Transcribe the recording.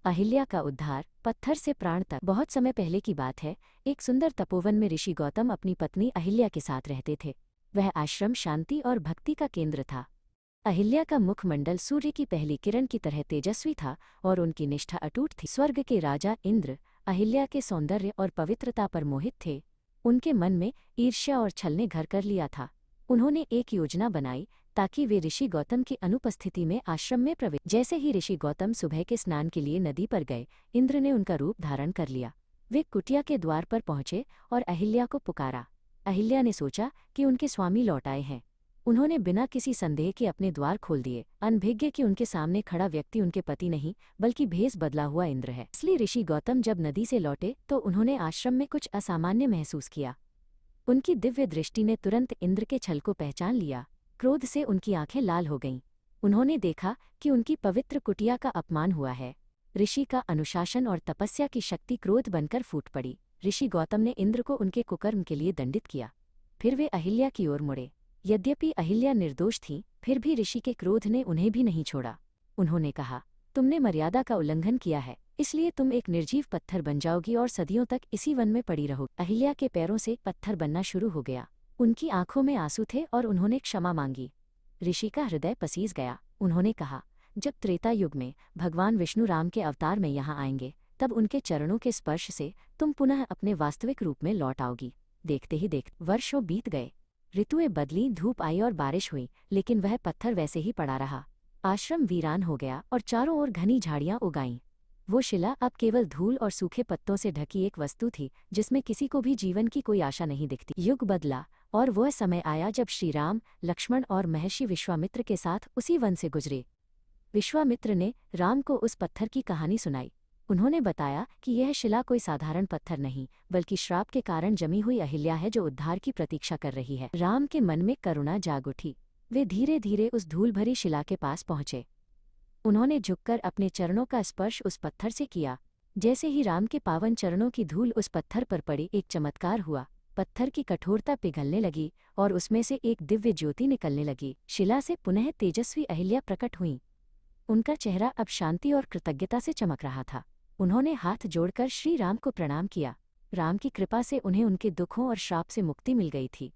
अहिल्या का उद्धार, पत्थर से प्राण तक। बहुत समय पहले की बात है। एक सुंदर तपोवन में ऋषि गौतम अपनी पत्नी अहिल्या के साथ रहते थे। वह आश्रम शांति और भक्ति का केंद्र था। अहिल्या का मुखमंडल सूर्य की पहली किरण की तरह तेजस्वी था और उनकी निष्ठा अटूट थी। स्वर्ग के राजा इंद्र अहिल्या के सौंदर्य और पवित्रता पर मोहित थे। उनके मन में ईर्ष्या और छल ने घर कर लिया था। उन्होंने एक योजना बनाई ताकि वे ऋषि गौतम की अनुपस्थिति में आश्रम में प्रवेश। जैसे ही ऋषि गौतम सुबह के स्नान के लिए नदी पर गए, इंद्र ने उनका रूप धारण कर लिया। वे कुटिया के द्वार पर पहुंचे और अहिल्या को पुकारा। अहिल्या ने सोचा कि उनके स्वामी लौट आए हैं। उन्होंने बिना किसी संदेह के अपने द्वार खोल दिए, अनभिज्ञ कि उनके सामने खड़ा व्यक्ति उनके पति नहीं बल्कि भेष बदला हुआ इंद्र है। इसलिए ऋषि गौतम जब नदी से लौटे तो उन्होंने आश्रम में कुछ असामान्य महसूस किया। उनकी दिव्य दृष्टि ने तुरंत इंद्र के छल को पहचान लिया। क्रोध से उनकी आंखें लाल हो गईं। उन्होंने देखा कि उनकी पवित्र कुटिया का अपमान हुआ है। ऋषि का अनुशासन और तपस्या की शक्ति क्रोध बनकर फूट पड़ी। ऋषि गौतम ने इंद्र को उनके कुकर्म के लिए दंडित किया। फिर वे अहिल्या की ओर मुड़े। यद्यपि अहिल्या निर्दोष थी, फिर भी ऋषि के क्रोध ने उन्हें भी नहीं छोड़ा। उन्होंने कहा, तुमने मर्यादा का उल्लंघन किया है, इसलिए तुम एक निर्जीव पत्थर बन जाओगी और सदियों तक इसी वन में पड़ी रहोगी। अहिल्या के पैरों से पत्थर बनना शुरू हो गया। उनकी आंखों में आंसू थे और उन्होंने क्षमा मांगी। ऋषि का हृदय पसीज गया। उन्होंने कहा, जब त्रेता युग में भगवान विष्णु राम के अवतार में यहाँ आएंगे, तब उनके चरणों के स्पर्श से तुम पुनः अपने वास्तविक रूप में लौट आओगी। देखते ही देखते वर्षों बीत गए। ऋतुएं बदली, धूप आई और बारिश हुई, लेकिन वह पत्थर वैसे ही पड़ा रहा। आश्रम वीरान हो गया और चारों ओर घनी झाड़ियां उगाईं। वो शिला अब केवल धूल और सूखे पत्तों से ढकी एक वस्तु थी, जिसमें किसी को भी जीवन की कोई आशा नहीं दिखती। युग बदला और वह समय आया जब श्रीराम, लक्ष्मण और महर्षि विश्वामित्र के साथ उसी वन से गुजरे। विश्वामित्र ने राम को उस पत्थर की कहानी सुनाई। उन्होंने बताया कि यह शिला कोई साधारण पत्थर नहीं, बल्कि श्राप के कारण जमी हुई अहिल्या है जो उद्धार की प्रतीक्षा कर रही है। राम के मन में करुणा जाग उठी। वे धीरे धीरे उस धूल भरी शिला के पास पहुंचे। उन्होंने झुककर अपने चरणों का स्पर्श उस पत्थर से किया। जैसे ही राम के पावन चरणों की धूल उस पत्थर पर पड़ी, एक चमत्कार हुआ। पत्थर की कठोरता पिघलने लगी और उसमें से एक दिव्य ज्योति निकलने लगी। शिला से पुनः तेजस्वी अहिल्या प्रकट हुईं। उनका चेहरा अब शांति और कृतज्ञता से चमक रहा था। उन्होंने हाथ जोड़कर श्री राम को प्रणाम किया। राम की कृपा से उन्हें उनके दुखों और श्राप से मुक्ति मिल गई थी।